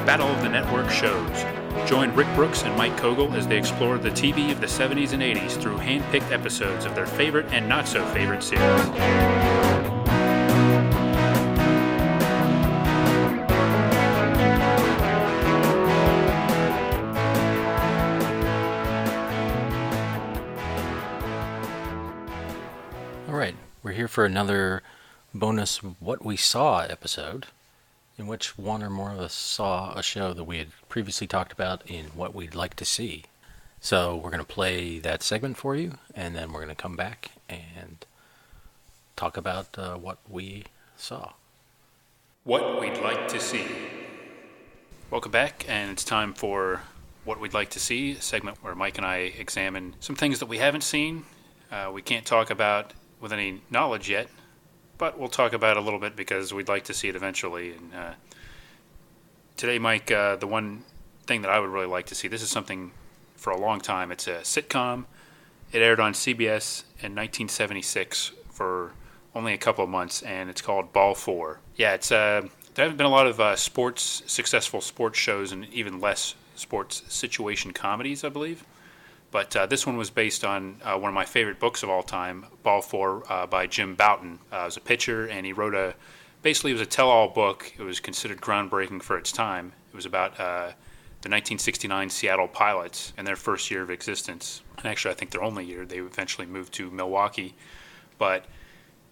Battle of the Network shows. Join Rick Brooks and Mike Kogel as they explore the TV of the 70s and 80s through hand-picked episodes of their favorite and not-so-favorite series. Alright, we're here for another bonus What We Saw episode, in which one or more of us saw a show that we had previously talked about in What We'd Like to See. So we're going to play that segment for you, and then we're going to come back and talk about what we saw. What We'd Like to See. Welcome back, and it's time for What We'd Like to See, a segment where Mike and I examine some things that we haven't seen. We can't talk about with any knowledge yet, but we'll talk about it a little bit because we'd like to see it eventually. And today, Mike, the one thing that I would really like to see, this is something for a long time. It's a sitcom. It aired on CBS in 1976 for only a couple of months, and it's called Ball 4. Yeah, it's there haven't been a lot of successful sports shows and even less sports situation comedies, I believe. But this one was based on one of my favorite books of all time, Ball 4 by Jim Bouton. He was a pitcher, and he wrote basically it was a tell-all book. It was considered groundbreaking for its time. It was about the 1969 Seattle Pilots and their first year of existence. And actually, I think their only year. They eventually moved to Milwaukee. But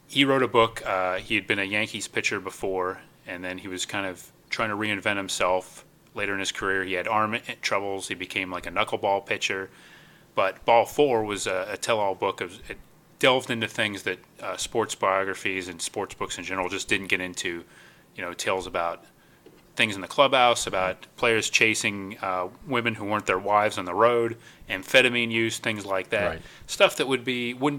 he wrote a book. He had been a Yankees pitcher before, and then he was kind of trying to reinvent himself. Later in his career, he had arm troubles. He became like a knuckleball pitcher. But Ball 4 was a tell-all book. It delved into things that sports biographies and sports books in general just didn't get into. You know, tales about things in the clubhouse, about players chasing women who weren't their wives on the road, amphetamine use, things like that. Right. Stuff that wouldn't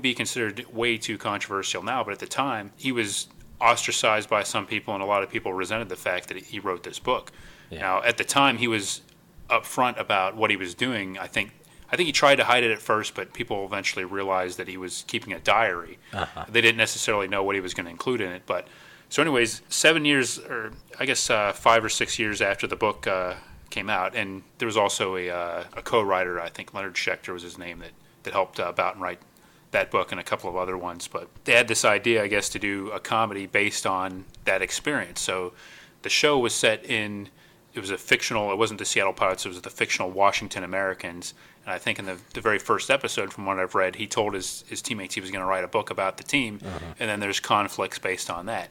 be considered way too controversial now, but at the time, he was ostracized by some people, and a lot of people resented the fact that he wrote this book. Yeah. Now, at the time, he was upfront about what he was doing. I think he tried to hide it at first, but people eventually realized that he was keeping a diary. Uh-huh. They didn't necessarily know what he was going to include in it. But so anyways, 7 years, or I guess 5 or 6 years after the book came out, and there was also a co-writer, I think Leonard Schechter was his name, that helped Bouton write that book and a couple of other ones. But they had this idea, I guess, to do a comedy based on that experience. So the show was set in... It was it wasn't the Seattle Pilots, it was the fictional Washington Americans. And I think in the very first episode, from what I've read, he told his teammates he was going to write a book about the team, and then there's conflicts based on that.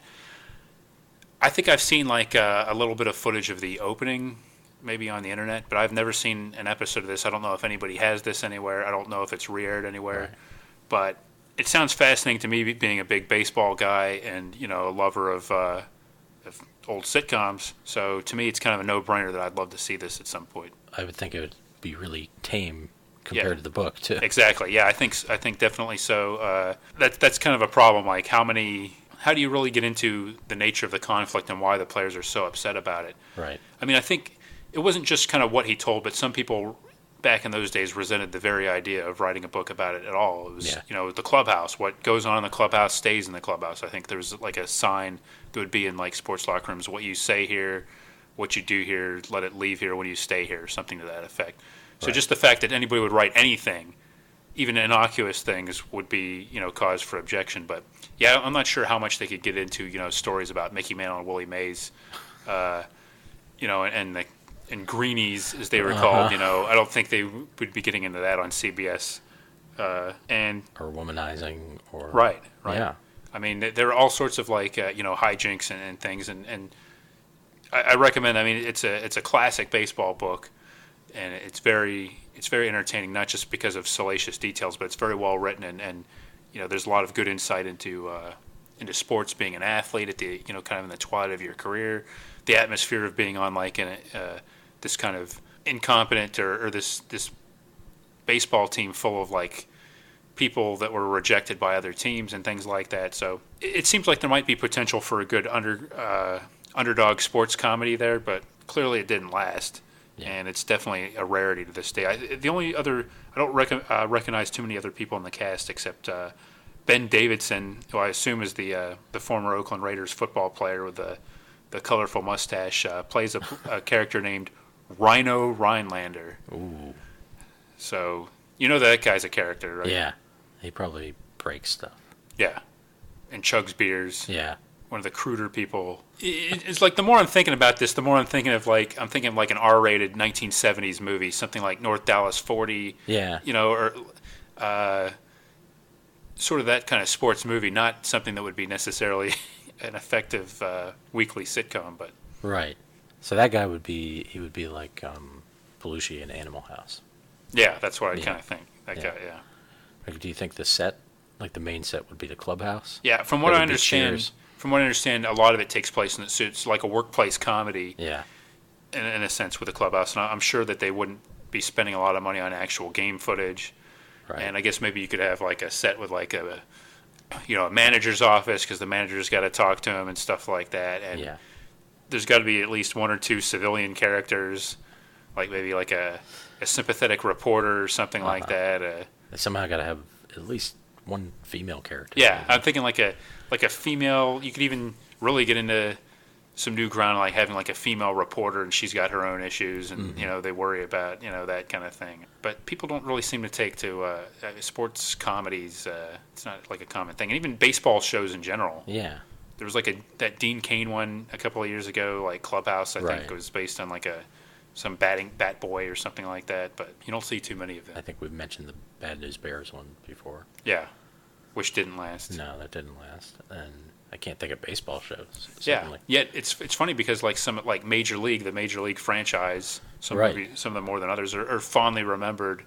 I think I've seen like a little bit of footage of the opening, maybe on the internet, but I've never seen an episode of this. I don't know if anybody has this anywhere. I don't know if it's re-aired anywhere. Right. But it sounds fascinating to me, being a big baseball guy and, you know, a lover of old sitcoms. So to me, it's kind of a no-brainer that I'd love to see this at some point. I would think it would be really tame compared to the book, too. Exactly. Yeah, I think definitely so. That's kind of a problem. Like, how do you really get into the nature of the conflict and why the players are so upset about it? Right. I mean, I think it wasn't just kind of what he told, but some people back in those days resented the very idea of writing a book about it at all. It was, you know, the clubhouse. What goes on in the clubhouse stays in the clubhouse. I think there was like a sign that would be in like sports locker rooms: what you say here, what you do here, let it leave here when you stay here, something to that effect. So just the fact that anybody would write anything, even innocuous things, would be, you know, cause for objection. But yeah, I'm not sure how much they could get into, you know, stories about Mickey Mantle and Willie Mays, you know, and Greenies, as they were called. You know, I don't think they would be getting into that on CBS. Or womanizing, or right. Yeah. I mean, there are all sorts of like you know, hijinks and things, and I recommend. I mean, it's a classic baseball book, and it's very entertaining, not just because of salacious details, but it's very well written, and you know, there's a lot of good insight into sports, being an athlete at the, you know, kind of in the twilight of your career, the atmosphere of being on like this kind of incompetent or this baseball team full of like people that were rejected by other teams and things like that. So it seems like there might be potential for a good underdog sports comedy there, but clearly it didn't last. Yeah. And it's definitely a rarity to this day. I don't recognize too many other people in the cast except Ben Davidson, who I assume is the former Oakland Raiders football player with the the colorful mustache, plays a character named Rhino Rhinelander. Ooh. So you know that guy's a character, right? Yeah. He probably breaks stuff. Yeah. And chugs beers. Yeah. One of the cruder people. It's like the more I'm thinking about this, the more I'm thinking of like an R-rated 1970s movie, something like North Dallas 40. Yeah. You know, or sort of that kind of sports movie, not something that would be necessarily an effective weekly sitcom, but Right. So that guy would be like Belushi in Animal House. yeah, that's what I Yeah. kind of think. That Yeah. guy, yeah. Like, do you think the set, like the main set, would be the clubhouse? Yeah, from Or what would I it be understand, Cheers? a lot of it takes place in it's like a workplace comedy Yeah. in a sense with the clubhouse, and I'm sure that they wouldn't be spending a lot of money on actual game footage. Right. And I guess maybe you could have like a set with like a manager's office because the manager's got to talk to him and stuff like that. And Yeah. there's got to be at least one or two civilian characters, like maybe like a sympathetic reporter or something like that. They somehow got to have at least one female character. Yeah, I'm thinking like a female. You could even really get into some new ground, like having like a female reporter, and she's got her own issues, and they worry about that kind of thing. But people don't really seem to take to sports comedies. It's not like a common thing, and even baseball shows in general. Yeah. There was like that Dean Cain one a couple of years ago, like Clubhouse. I think it was based on like some bat boy or something like that. But you don't see too many of them. I think we've mentioned the Bad News Bears one before. Yeah, which didn't last. No, that didn't last. And I can't think of baseball shows. Yeah, Certainly. yet it's funny because like some like the Major League franchise, some of them more than others are fondly remembered.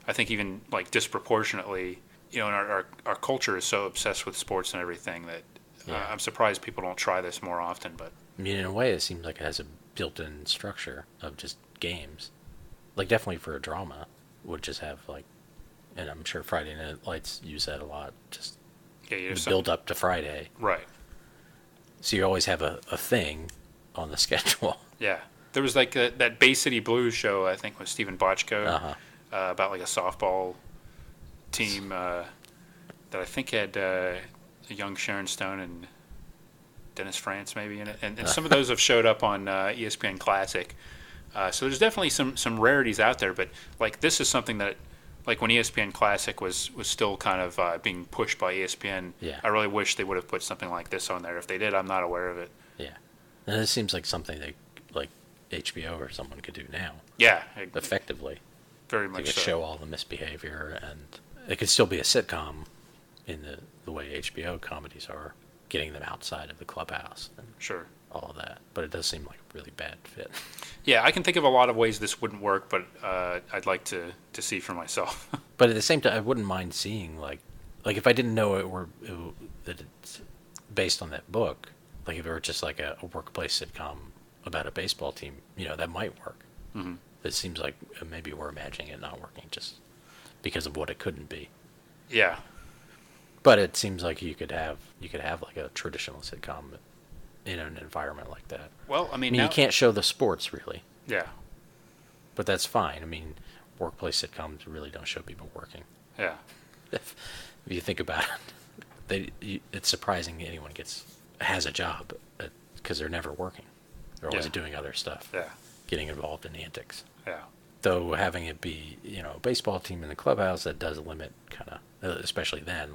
I think even like disproportionately, and our culture is so obsessed with sports and everything that I'm surprised people don't try this more often. But I mean, in a way, it seems like it has a built-in structure of just games. Like, definitely for a drama, would just have like, and I'm sure Friday Night Lights use that a lot. Just build up to Friday. Right. So you always have a thing on the schedule. Yeah. There was like that Bay City Blues show, I think, with Stephen Bochco, about like a softball team that I think had a young Sharon Stone and Dennis France maybe in it. And some of those have showed up on ESPN Classic. So there's definitely some rarities out there. But like this is something that, like when ESPN Classic was still kind of being pushed by ESPN, I really wish they would have put something like this on there. If they did, I'm not aware of it. Yeah. And this seems like something that like HBO or someone could do now. Yeah. Effectively. Very much they could so. show all the misbehavior, and it could still be a sitcom in the way HBO comedies are, getting them outside of the clubhouse and all of that. But it does seem like a really bad fit. Yeah, I can think of a lot of ways this wouldn't work, but I'd like to see for myself. But at the same time, I wouldn't mind seeing like if I didn't know that it's based on that book, like if it were just like a workplace sitcom about a baseball team, that might work. Mm-hmm. It seems like maybe we're imagining it not working just because of what it couldn't be. Yeah. But it seems like you could have like a traditional sitcom in an environment like that. Well, I mean you can't show the sports really. Yeah. But that's fine. I mean, workplace sitcoms really don't show people working. Yeah. If you think about it, it's surprising anyone has a job because they're never working. They're always doing other stuff. Yeah. Getting involved in antics. Yeah. Though having it be, a baseball team in the clubhouse, that does limit kind of, especially then,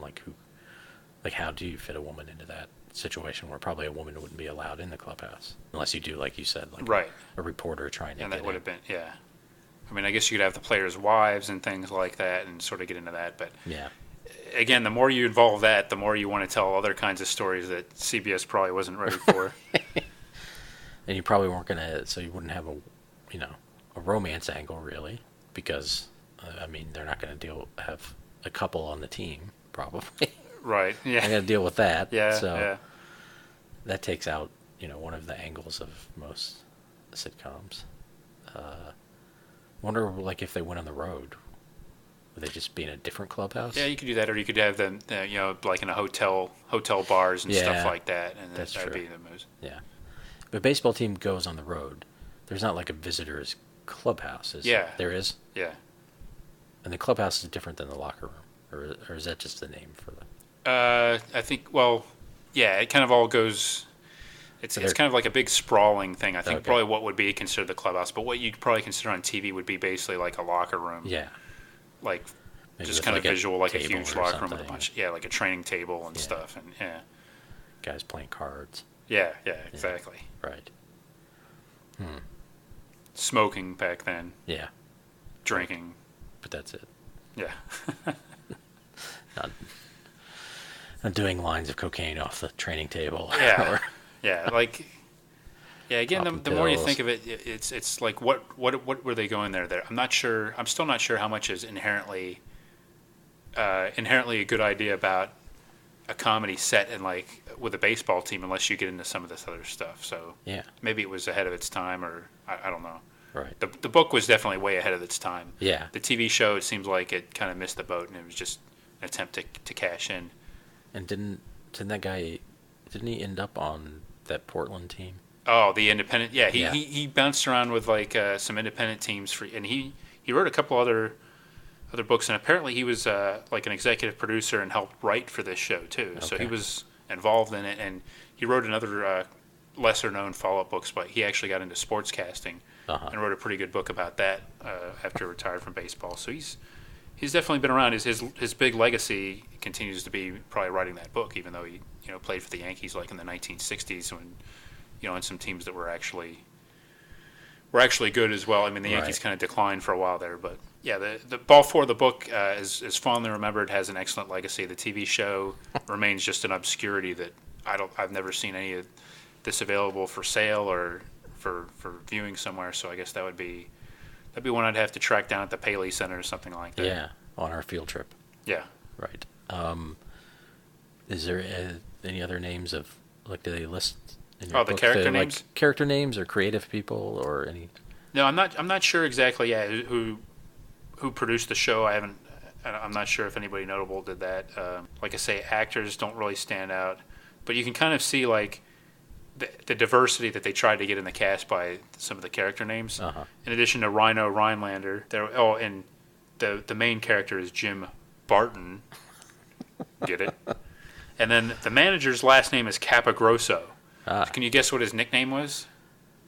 how do you fit a woman into that situation where probably a woman wouldn't be allowed in the clubhouse unless you do, like you said, a reporter trying to and get that would have been, yeah. I mean, I guess you could have the players' wives and things like that and sort of get into that. But yeah. Again, the more you involve that, the more you want to tell other kinds of stories that CBS probably wasn't ready for. And you probably weren't going to, so you wouldn't have a romance angle really, because they're not going to have a couple on the team probably. Right. Yeah. I'm going to deal with that. Yeah. So that takes out one of the angles of most sitcoms. Wonder if they went on the road, would they just be in a different clubhouse? Yeah, you could do that, or you could have them like in a hotel bars and stuff like that, and that'd true. Be the most. Yeah. But a baseball team goes on the road. There's not like a visitor's clubhouse, is there? There is? Yeah. And the clubhouse is different than the locker room, or is that just the name for the... I think, it kind of all goes... It's kind of like a big sprawling thing. I think Okay. probably what would be considered the clubhouse, but what you'd probably consider on TV would be basically like a locker room. Yeah. Like Maybe just with kind of like a visual, like a table huge or locker room with a something. bunch, like a training table and Yeah. stuff, and Guys playing cards. yeah, exactly. Right. Smoking back then, Yeah. drinking, But that's it. yeah, Not, not doing lines of cocaine off the training table. Yeah. Or, yeah, like. Yeah, again, Popping the more you pills. think of it, it's like what were they going there? I'm not sure. I'm still not sure how much is inherently a good idea about a comedy set and like with a baseball team, unless you get into some of this other stuff. So yeah. maybe it was ahead of its time, or I don't know. Right. The book was definitely way ahead of its time. Yeah. The TV show, it seems like it kind of missed the boat, and it was just an attempt to cash in. And didn't that guy? Didn't he end up on that Portland team? Oh, the independent. Yeah, Yeah. he bounced around with like some independent teams and he wrote a couple other books, and apparently he was like an executive producer and helped write for this show too. So he Okay. was involved in it, and he wrote another lesser known follow up books, but he actually got into sportscasting Uh-huh. and wrote a pretty good book about that after he retired from baseball. So he's definitely been around. His big legacy continues to be probably writing that book, even though he played for the Yankees like in the 1960s when. And some teams that were actually good as well. I mean, the Yankees Right. kind of declined for a while there, but yeah, the Ball 4, the book, is fondly remembered, has an excellent legacy. The TV show remains just an obscurity that I've never seen any of this available for sale or for viewing somewhere. So I guess that'd be one I'd have to track down at the Paley Center or something like that. Yeah. On our field trip. Yeah. Right. Is there any other names of like? Do they list? In your Oh, the book, character like, names? character names or creative people or any? No, I'm not sure exactly. Yeah, who produced the show? I'm not sure if anybody notable did that. Like I say, actors don't really stand out, but you can kind of see like the diversity that they tried to get in the cast by some of the character names. Uh-huh. In addition to Rhino Rhinelander, and the main character is Jim Bouton. Get it? And then the manager's last name is Capagrosso. Ah. Can you guess what his nickname was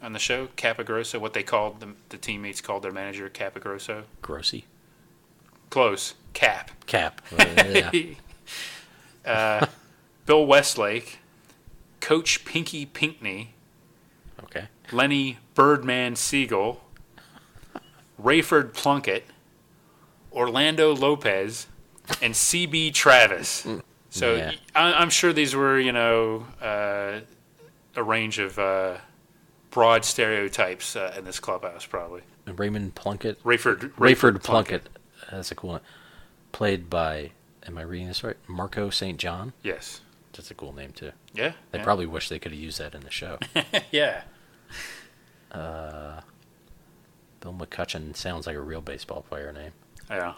on the show? Capagrosso. What they called the teammates called their manager Capagrosso. Grossy. Close. Cap. Cap. Yeah. Bill Westlake, Coach Pinky Pinkney, Okay. Lenny Birdman Siegel, Rayford Plunkett, Orlando Lopez, and CB Travis. So Yeah. I'm sure these were, a range of broad stereotypes in this clubhouse, probably. And Raymond Plunkett. Rayford Plunkett. That's a cool one. Played by, am I reading this right? Marco St. John. Yes. That's a cool name too. Yeah. They probably wish they could have used that in the show. Yeah. Bill McCutcheon sounds like a real baseball player name. Yeah.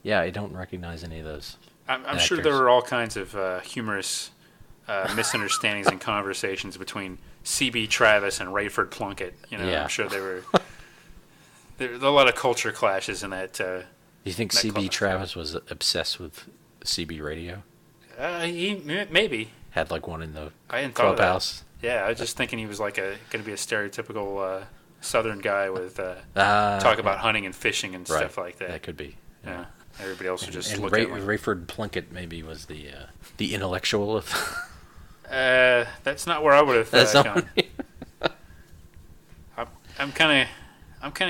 Yeah, I don't recognize any of those. I'm sure there were all kinds of humorous misunderstandings and conversations between CB Travis and Rayford Plunkett. Yeah. I'm sure there were a lot of culture clashes in that. Do you think that CB clubhouse. Travis was obsessed with CB radio? Maybe. Had like one in the I hadn't thought of that. clubhouse? Yeah, I was just thinking he was like going to be a stereotypical Southern guy with talk about hunting and fishing and right. stuff like that. That could be. Yeah. Everybody else would just And look at him. Rayford Plunkett maybe was the intellectual of. That's not where I would have That's not gone. I'm kind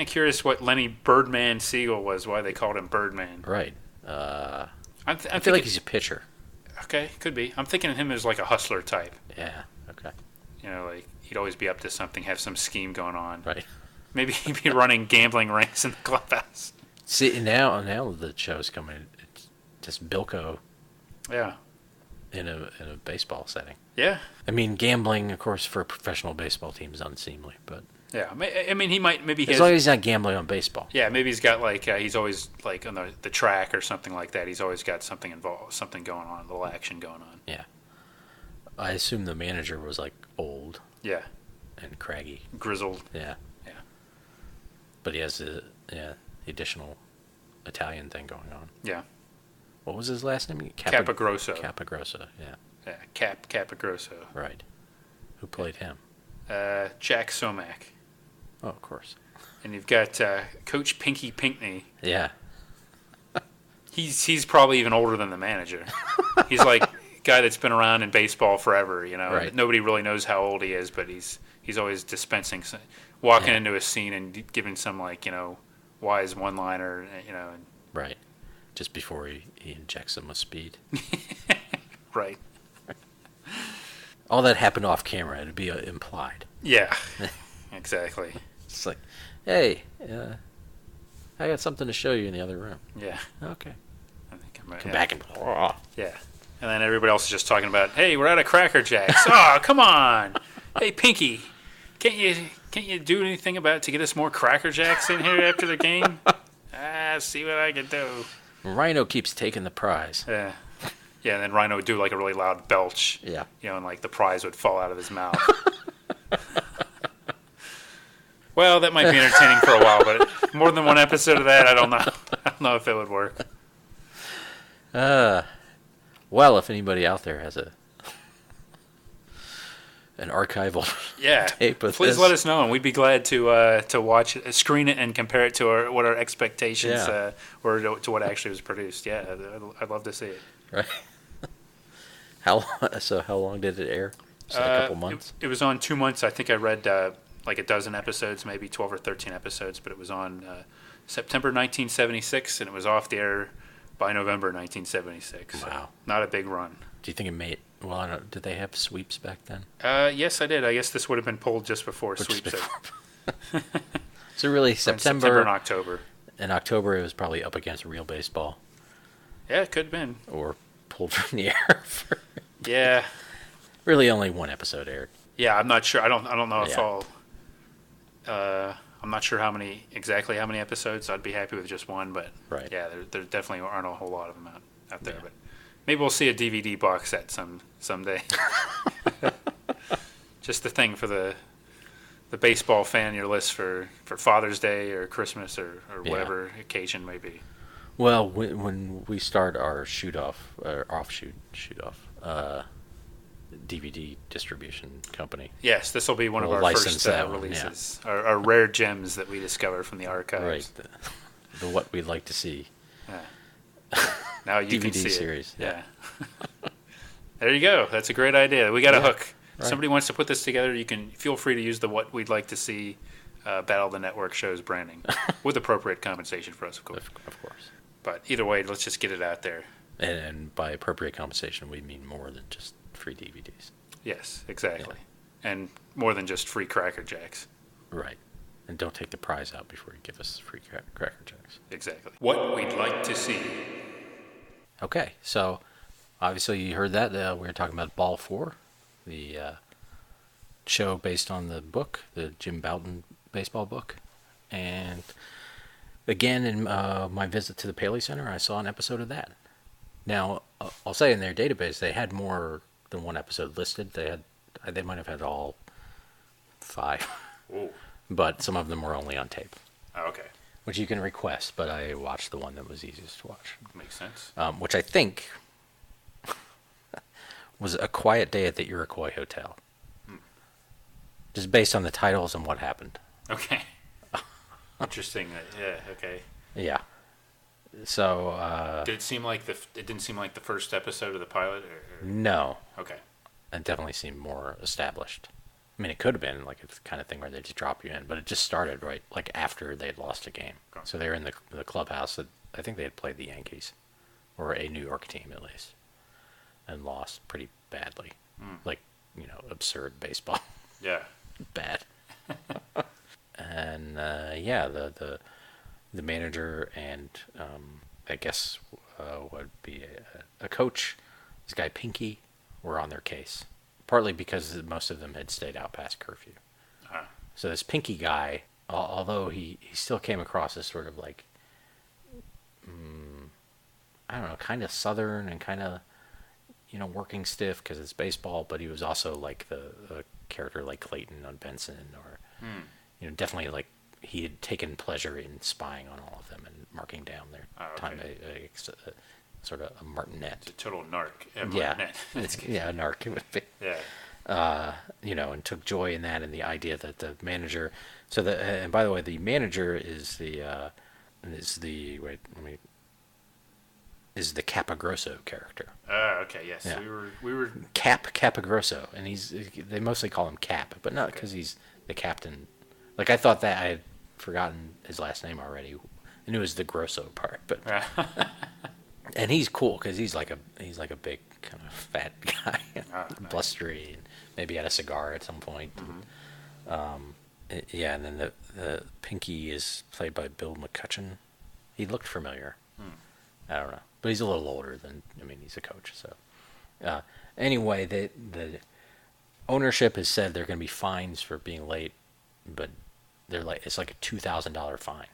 of curious what Lenny Birdman Siegel was. Why they called him Birdman. Right. I'm I feel thinking, like he's a pitcher. okay, could be. I'm thinking of him as like a hustler type. Yeah. Okay. Like he'd always be up to something, have some scheme going on. Right. Maybe he'd be running gambling rings in the clubhouse. See now the show's coming. It's just Bilko Yeah. in a baseball setting. Yeah. I mean, gambling, of course, for a professional baseball team is unseemly, but Yeah. I mean, he might, maybe he as has, long as he's not gambling on baseball. yeah, maybe he's got like, he's always like on the track or something like that. He's always got something involved, something going on, a little action going on. Yeah. I assume the manager was like old Yeah. and craggy. Grizzled. Yeah. Yeah. But he has the additional Italian thing going on. Yeah. What was his last name? Capagrosso. Capagrosso, yeah. Capagrosso. Right. Who played him? Jack Somack. Oh, of course. And you've got Coach Pinky Pinkney. Yeah. He's probably even older than the manager. He's like a guy that's been around in baseball forever, you know. Right. Nobody really knows how old he is, but he's always dispensing, walking into a scene and giving some, like, you know, wise one-liner, you know. Right. Just before he injects him with speed. Right. All that happened off camera. It'd be implied. Yeah, exactly. It's like, hey, I got something to show you in the other room. Yeah. Okay. I think I'm right. Come back and... Yeah. And then everybody else is just talking about, hey, we're out of Cracker Jacks. Oh, come on. Hey, Pinky, can't you do anything to get us more Cracker Jacks in here after the game? See what I can do. Rhino keeps taking the prize. Yeah. Yeah, and then Rhino would do like a really loud belch. Yeah. You know, and like the prize would fall out of his mouth. Well, that might be entertaining for a while, but more than one episode of that, I don't know. I don't know if it would work. Well, if anybody out there has an archival tape of please this, let us know, and we'd be glad to watch it, screen it, and compare it to what our expectations were to what actually was produced. Yeah, I'd love to see it. Right. How long did it air? A couple months? It was on 2 months. I think I read like a dozen episodes, maybe 12 or 13 episodes, but it was on September 1976, and it was off the air by November 1976. Wow. So not a big run. Do you think it made... Well, I don't, did they have sweeps back then? Yes, I did. I guess this would have been pulled just before sweeps. So really, September and October. In October, it was probably up against real baseball. Yeah, it could have been. Or pulled from the air. Yeah. Really, only one episode aired. Yeah, I'm not sure. I don't know if I'll... I'm not sure how many episodes. I'd be happy with just one, but right. Yeah, there definitely aren't a whole lot of them out there. Yeah. But maybe we'll see a DVD box set someday. Just the thing for the baseball fan, your list for Father's Day or Christmas or whatever occasion may be. Well, when we start our offshoot DVD distribution company. Yes, this will be one of our first releases. Yeah. Our rare gems that we discover from the archives. Right. The what we'd like to see. Yeah. Now you DVD can see series. It. Yeah. There you go. That's a great idea. We got a hook. Right. Somebody wants to put this together, you can feel free to use the what we'd like to see Battle of the Network shows branding with appropriate compensation for us, of course. Of course. But either way, let's just get it out there. And by appropriate compensation, we mean more than just free DVDs. Yes, exactly. Yeah. And more than just free Cracker Jacks. Right. And don't take the prize out before you give us free Cracker Jacks. Exactly. What we'd like to see. Okay, so obviously you heard that. We were talking about Ball 4, the show based on the book, the Jim Bouton baseball book. And again, in my visit to the Paley Center, I saw an episode of that. Now, I'll say in their database, they had more than one episode listed. They might have had all 5. Ooh. But some of them were only on tape. Oh, okay. Which you can request, but I watched the one that was easiest to watch. Makes sense. Which I think was A Quiet Day at the Iroquois Hotel. Just based on the titles and what happened. Okay. Interesting. Yeah, okay. Yeah. So, did it seem like it didn't seem like the first episode of the pilot? Or... No. Okay. It definitely seemed more established. I mean, it could have been like a kind of thing where they just drop you in, but it just started right like after they had lost a game. Okay. So they were in the clubhouse that I think they had played the Yankees, or a New York team at least, and lost pretty badly. Like, absurd baseball. Yeah. Bad. And the manager and I guess would be a coach, this guy Pinky, were on their case. Partly because most of them had stayed out past curfew. Uh-huh. So this Pinky guy, although he still came across as sort of like, I don't know, kind of southern and kind of, working stiff because it's baseball, but he was also like a character like Clayton on Benson, or, definitely like he had taken pleasure in spying on all of them and marking down their time sort of a martinet. It's a total narc. Yeah, Martinet. a narc. It would be. Yeah. And took joy in that, and the idea that the manager. So and by the way, the manager is the Capagrosso character. Okay. Yes. Yeah. We were Capagrosso, and they mostly call him Cap, but not because he's the captain. Like, I thought that I had forgotten his last name already. I knew it was the Grosso part, but and he's cool because he's like a big kind of fat guy, nice. blustery, and maybe had a cigar at some point. Mm-hmm. And then the Pinky is played by Bill McCutcheon. He looked familiar. I don't know, but he's a little older he's a coach. So anyway, the ownership has said they're going to be fines for being late, but it's like a $2,000 fine.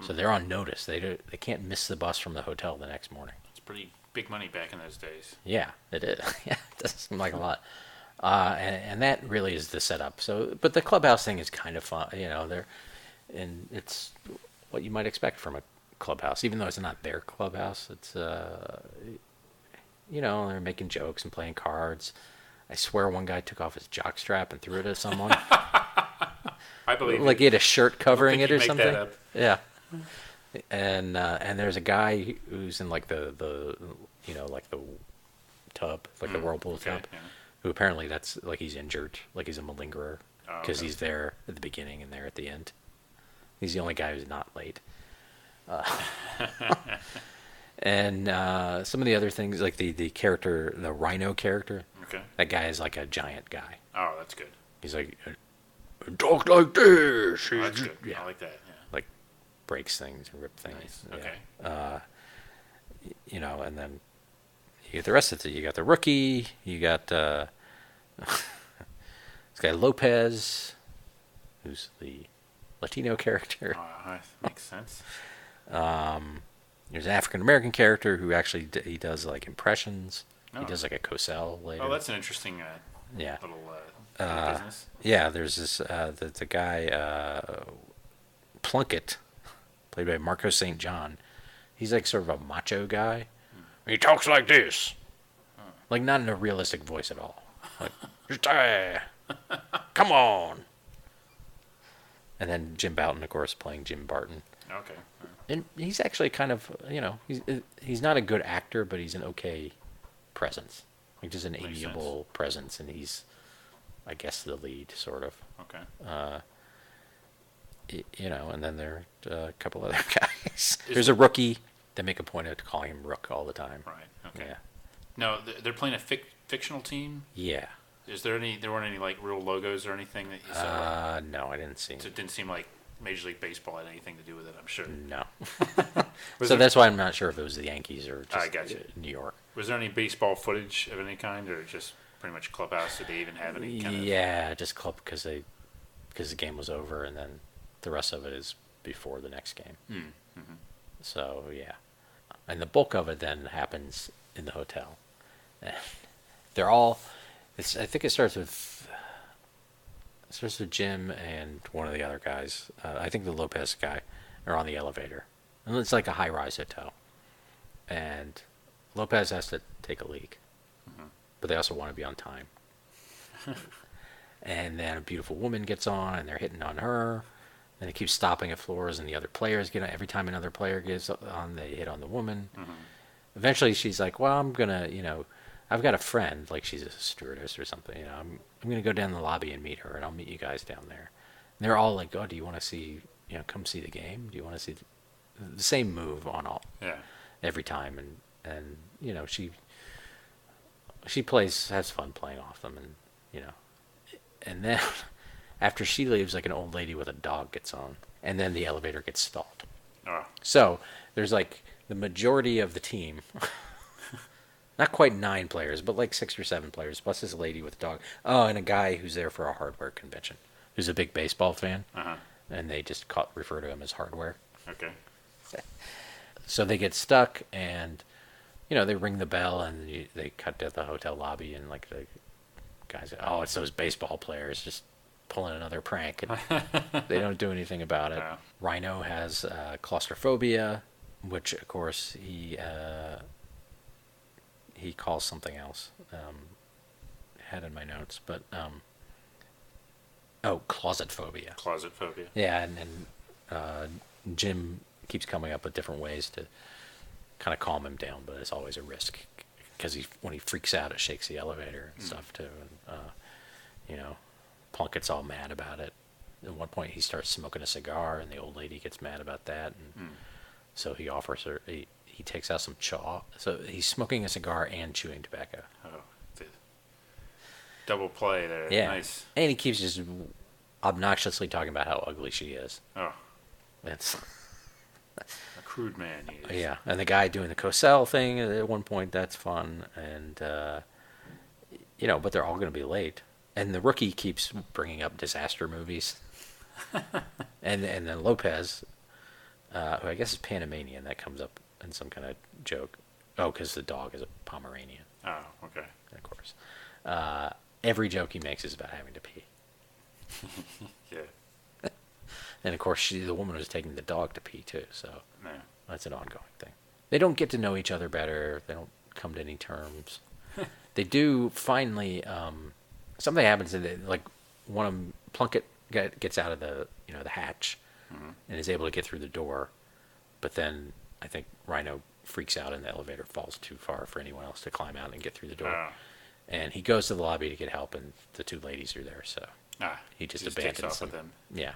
So they're on notice. They can't miss the bus from the hotel the next morning. It's pretty big money back in those days. Yeah, it is. Yeah, it doesn't seem like a lot. And that really is the setup. So, but the clubhouse thing is kind of fun. And it's what you might expect from a clubhouse, even though it's not their clubhouse. It's they're making jokes and playing cards. I swear one guy took off his jockstrap and threw it at someone. I believe like he had a shirt covering it or something. That up. Yeah. And there's a guy who's in like the like the tub, like the whirlpool tub, yeah. who apparently that's like he's injured, like he's a malingerer because Okay. he's there at the beginning and there at the end. He's the only guy who's not late. And some of the other things, like the character, the rhino character. Okay. That guy is like a giant guy. Oh, that's good. He's like, talk like this. Oh, that's good. Yeah. I like that. Yeah. Like breaks things and rip things. Nice. Okay. Yeah. And then you get the rest of it. You got the rookie. You got this guy Lopez, who's the Latino character. Makes sense. There's an African American character who actually he does like impressions. Oh. He does like a Cosell later. Oh, that's an interesting little business. Yeah, there's this the guy Plunkett, played by Marco St. John. He's like sort of a macho guy. He talks like this, like not in a realistic voice at all. Like, come on. And then Jim Bouton, of course, playing Jim Bouton. Okay. And he's actually kind of, he's not a good actor, but he's an okay presence. Like just an Makes amiable presence, and he's, I guess, the lead, sort of. Okay. And then there are a couple other guys. There's a rookie. They make a point of calling him Rook all the time. Right. Okay. Yeah. No, they're playing a fictional team. Yeah. There weren't any like real logos or anything that you saw? No, I didn't see. So it didn't seem like Major League Baseball had anything to do with it, I'm sure. No. So that's why I'm not sure if it was the Yankees or just I gotcha. New York. Was there any baseball footage of any kind, or just pretty much clubhouse? Did they even have any kind of... Yeah, just club because the game was over, and then the rest of it is before the next game. Mm-hmm. So yeah, and the bulk of it then happens in the hotel. They're all. I think it starts with Jim and one of the other guys. I think the Lopez guy are on the elevator, and it's like a high-rise hotel. And Lopez has to take a leak, but they also want to be on time. And then a beautiful woman gets on, and they're hitting on her. And they keep stopping at floors, and the other players get on. Every time another player gets on, they hit on the woman. Mm-hmm. Eventually, she's like, "Well, I'm gonna, I've got a friend, like she's a stewardess or something. I'm gonna go down the lobby and meet her, and I'll meet you guys down there." And they're all like, "Oh, do you want to see, come see the game? Do you want to see the same move on all every time?" And she has fun playing off them, and then after she leaves, like an old lady with a dog gets on, and then the elevator gets stalled. Oh. So there's like the majority of the team. Not quite 9 players, but like 6 or 7 players, plus this lady with a dog. Oh, and a guy who's there for a hardware convention, who's a big baseball fan. Uh-huh. And they just refer to him as hardware. Okay. So they get stuck, and, they ring the bell, and they cut to the hotel lobby, and like the guys, oh, it's those baseball players just pulling another prank, and they don't do anything about it. Yeah. Rhino has claustrophobia. which of course he calls something else. Had in my notes, but closet phobia. Closet phobia. Yeah, and Jim keeps coming up with different ways to kind of calm him down, but it's always a risk because when he freaks out, it shakes the elevator and stuff too. And Plunkett's all mad about it. At one point, he starts smoking a cigar, and the old lady gets mad about that, and so he offers her. He takes out some chaw. So he's smoking a cigar and chewing tobacco. Oh, the double play there. Yeah, Nice. And he keeps just obnoxiously talking about how ugly she is. Oh, It's a crude man he is. yeah, and the guy doing the Cosell thing at one point, that's fun, and but they're all going to be late. And the rookie keeps bringing up disaster movies, and then Lopez, who I guess is Panamanian, that comes up in some kind of joke. Oh, because the dog is a Pomeranian. Oh, okay. Of course. Every joke he makes is about having to pee. Yeah. And of course, the woman was taking the dog to pee too, so No. that's an ongoing thing. They don't get to know each other better. They don't come to any terms. They do finally. Something happens, and like one of them, Plunkett gets out of the the hatch, and is able to get through the door, but then I think Rhino freaks out, and the elevator falls too far for anyone else to climb out and get through the door. And he goes to the lobby to get help, and the two ladies are there, so he just abandons them. Yeah.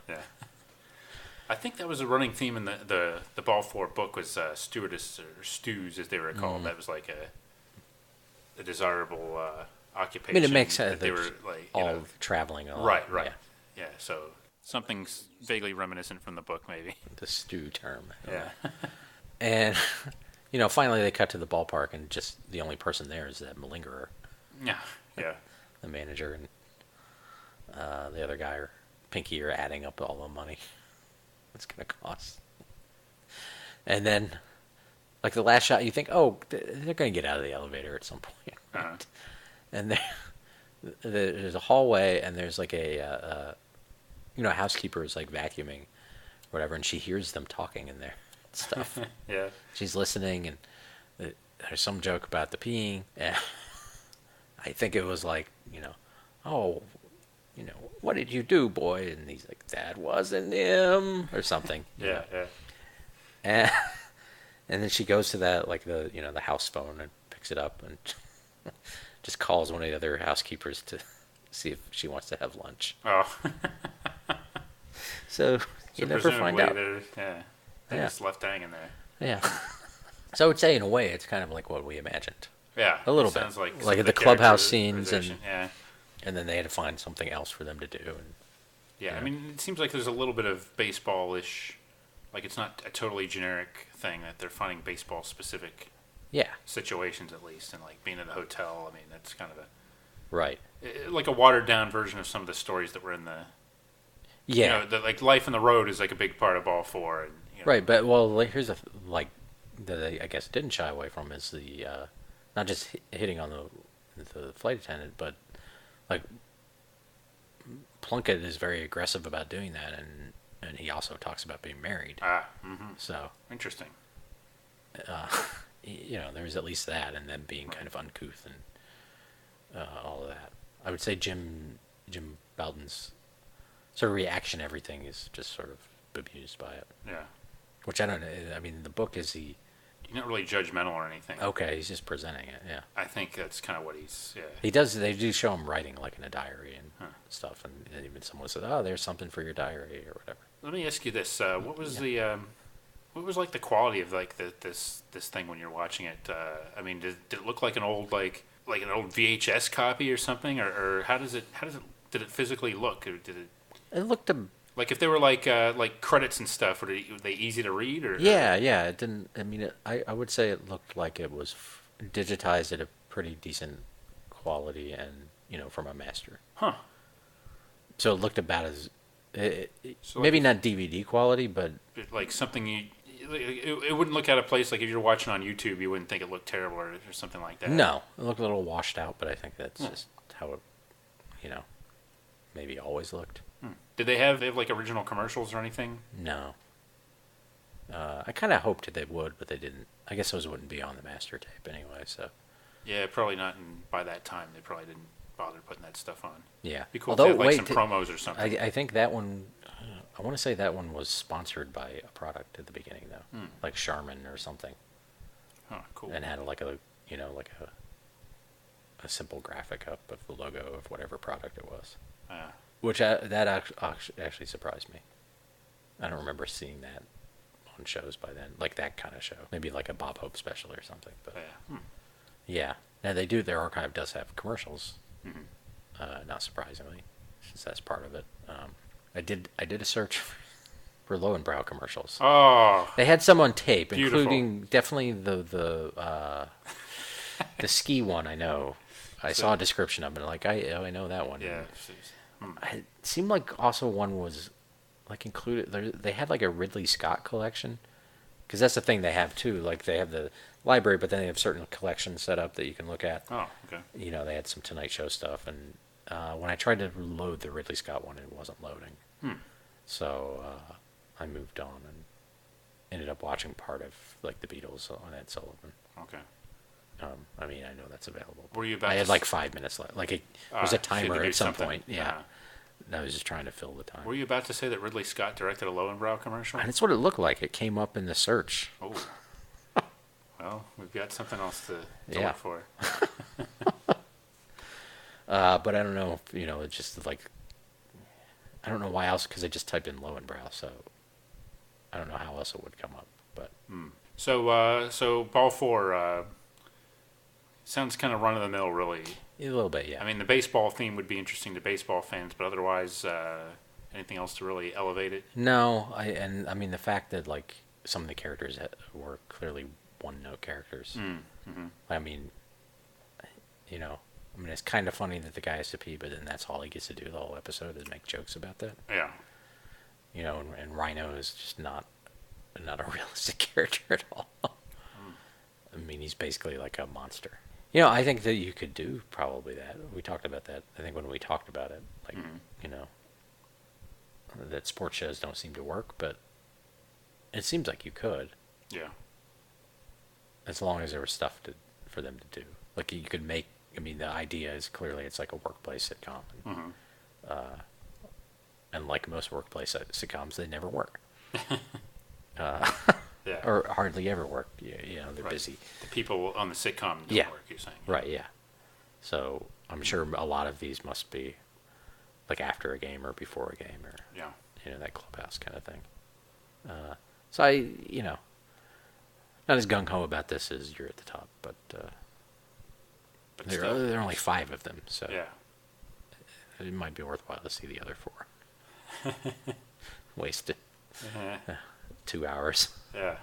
I think that was a running theme in the Ball 4 book was stewardess or stews, as they were called. That was like a desirable occupation. I mean, it makes sense. They were like all traveling a lot. Right. Yeah. So something vaguely reminiscent from the book, maybe. The stew term. Yeah. And finally they cut to the ballpark, and just the only person there is that malingerer. Yeah. The manager and the other guy or Pinky are adding up all the money it's going to cost. And then, like the last shot, you think, oh, they're going to get out of the elevator at some point. Right? And there's a hallway, and there's like a housekeeper is like vacuuming, or whatever, and she hears them talking in there. Stuff. Yeah. She's listening, and there's some joke about the peeing. And I think it was like, what did you do, boy? And he's like, that wasn't him, or something. Yeah. And then she goes to that, like the house phone, and picks it up and just calls one of the other housekeepers to see if she wants to have lunch. Oh. So you never find out. They're just left hanging there. Yeah. So I would say, in a way, it's kind of like what we imagined. Yeah. A little bit. Sounds like the clubhouse scenes, yeah. And then they had to find something else for them to do. And, yeah, I mean, it seems like there's a little bit of baseball-ish, like it's not a totally generic thing, that they're finding baseball-specific situations, at least, and like being in the hotel. I mean, that's kind of right, like a watered-down version of some of the stories that were in the... Yeah. Like life on the road is like a big part of Ball 4. And, Right, but here's that they, I guess, didn't shy away from is the not just hitting on the flight attendant, but like Plunkett is very aggressive about doing that, and he also talks about being married. So interesting. There's at least that, and them being kind of uncouth and all of that. I would say Jim Bouton's sort of reaction to everything is just sort of bemused by it. Yeah. Which I don't know. I mean, the book is he's not really judgmental or anything. Okay, he's just presenting it. Yeah. I think that's kind of what he's. Yeah. He does. They do show him writing like in a diary and stuff, and even someone says, "Oh, there's something for your diary" or whatever. Let me ask you this: what was what was like the quality of like this thing when you're watching it? I mean, did it look like an old like an old VHS copy or something, or how did it physically look? Or did it? It looked like if they were like credits and stuff. Were they easy to read? Or yeah. It didn't. I mean, I would say it looked like it was digitized at a pretty decent quality, and from a master. Huh. So it looked about as maybe not DVD quality, but like something it wouldn't look out of place. Like if you're watching on YouTube, you wouldn't think it looked terrible or something like that. No, it looked a little washed out, but I think that's just how it, maybe always looked. Did they have like original commercials or anything? No. I kind of hoped they would, but they didn't. I guess those wouldn't be on the master tape anyway, so. Yeah, probably not. And by that time, they probably didn't bother putting that stuff on. Yeah. Be cool to have like some promos or something. I think that one, I want to say that one was sponsored by a product at the beginning, though. Like Charmin or something. Oh, cool. And had like a simple graphic up of the logo of whatever product it was. Which that actually surprised me. I don't remember seeing that on shows by then, like that kind of show. Maybe like a Bob Hope special or something. But yeah. Now they do. Their archive does have commercials. Not surprisingly, since that's part of it. I did a search for Lowenbrow commercials. Oh, they had some on tape, beautiful. Including definitely the ski one. I know. I saw a description of it. Like I know that one. Yeah. It seemed like also one was like included. They had like a Ridley Scott collection, because that's the thing they have too. Like they have the library, but then they have certain collections set up that you can look at. Oh, okay. You know, they had some Tonight Show stuff, and when I tried to load the Ridley Scott one, it wasn't loading. So I moved on and ended up watching part of like the Beatles on Ed Sullivan. Okay. I mean, I know that's available. Were you about? I had like 5 minutes left. Like it was a timer at some point. Yeah. I was just trying to fill the time. Were you about to say that Ridley Scott directed a Lowenbrow commercial? And it's what it looked like. It came up in the search. Oh. Well, we've got something else to look for. But I don't know if, it's just like, I don't know why else, because I just typed in Lowenbrow, so I don't know how else it would come up. But So Ball 4 sounds kind of run-of-the-mill, really. A little bit, yeah. I mean, the baseball theme would be interesting to baseball fans, but otherwise, anything else to really elevate it? No, I mean, the fact that, like, some of the characters were clearly one-note characters. I mean, it's kind of funny that the guy has to pee, but then that's all he gets to do the whole episode is make jokes about that. Yeah. And Rhino is just not a realistic character at all. I mean, he's basically like a monster. I think that you could do probably that. We talked about that, I think, when we talked about it. Like, that sports shows don't seem to work, but it seems like you could. Yeah. As long as there was stuff for them to do. Like, you could make, the idea is clearly it's like a workplace sitcom. And like most workplace sitcoms, they never work. Yeah. Or hardly ever work. They're busy. The people on the sitcom don't work, you're saying. Right, yeah. So I'm sure a lot of these must be like after a game or before a game, or that clubhouse kind of thing. So I, not as gung ho about this as You're at the Top, but there are only 5 of them, so it might be worthwhile to see the other 4. Wasted 2 hours. Yeah.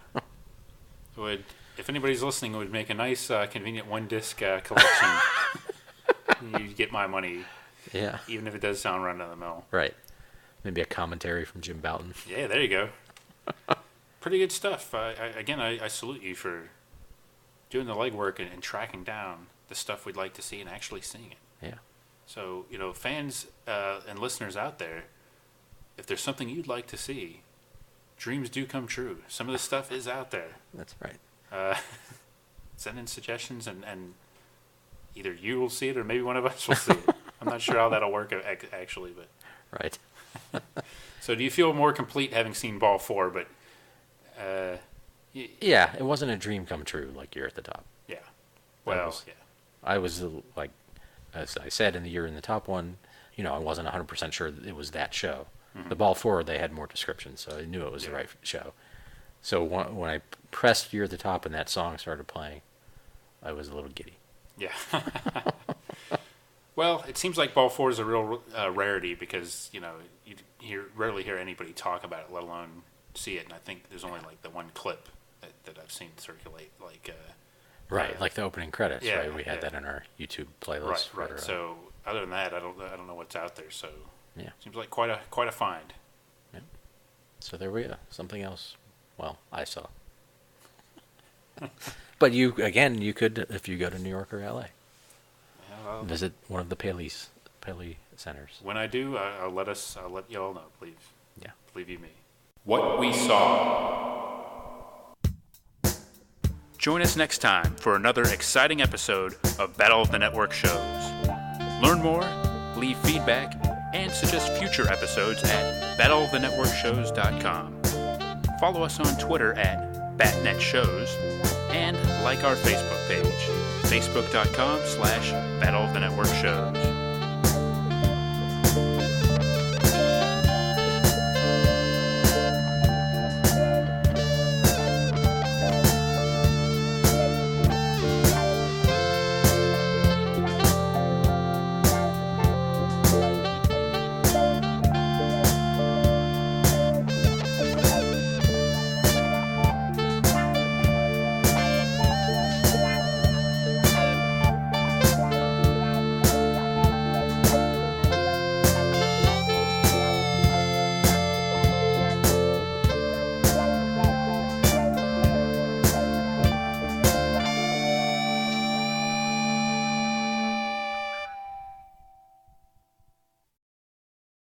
If anybody's listening, it would make a nice, convenient 1-disc collection. You'd get my money. Yeah. Even if it does sound run of the mill. Right. Maybe a commentary from Jim Bouton. Yeah, there you go. Pretty good stuff. I salute you for doing the legwork and tracking down the stuff we'd like to see and actually seeing it. Yeah. So, fans and listeners out there, if there's something you'd like to see, dreams do come true. Some of the stuff is out there. That's right. Send in suggestions, and either you will see it or maybe one of us will see it. I'm not sure how that'll work actually, but right. So, do you feel more complete having seen Ball 4? But yeah, it wasn't a dream come true like You're at the Top. Yeah. Well, I was like, as I said in the You're in the Top one, I wasn't 100% sure that it was that show. The Ball 4, they had more descriptions, so I knew it was the right show. So when I pressed You're at the Top and that song started playing, I was a little giddy. Yeah. Well, it seems like Ball 4 is a real rarity because, you rarely hear anybody talk about it, let alone see it. And I think there's only like the one clip that I've seen circulate. Right, like the opening credits, right? We had that in our YouTube playlist. Right. So other than that, I don't know what's out there. So yeah, seems like quite a find. Yeah. So there we go. Something else. Well, I saw. But you could, if you go to New York or LA, visit one of the Paley centers. When I do, I'll let you all know, please. Yeah. Believe you me. What we saw. Join us next time for another exciting episode of Battle of the Network Shows. Learn more, leave feedback, and suggest future episodes at battleofthenetworkshows.com. Follow us on Twitter at BatNetShows and like our Facebook page, facebook.com/Battle of the Network Shows.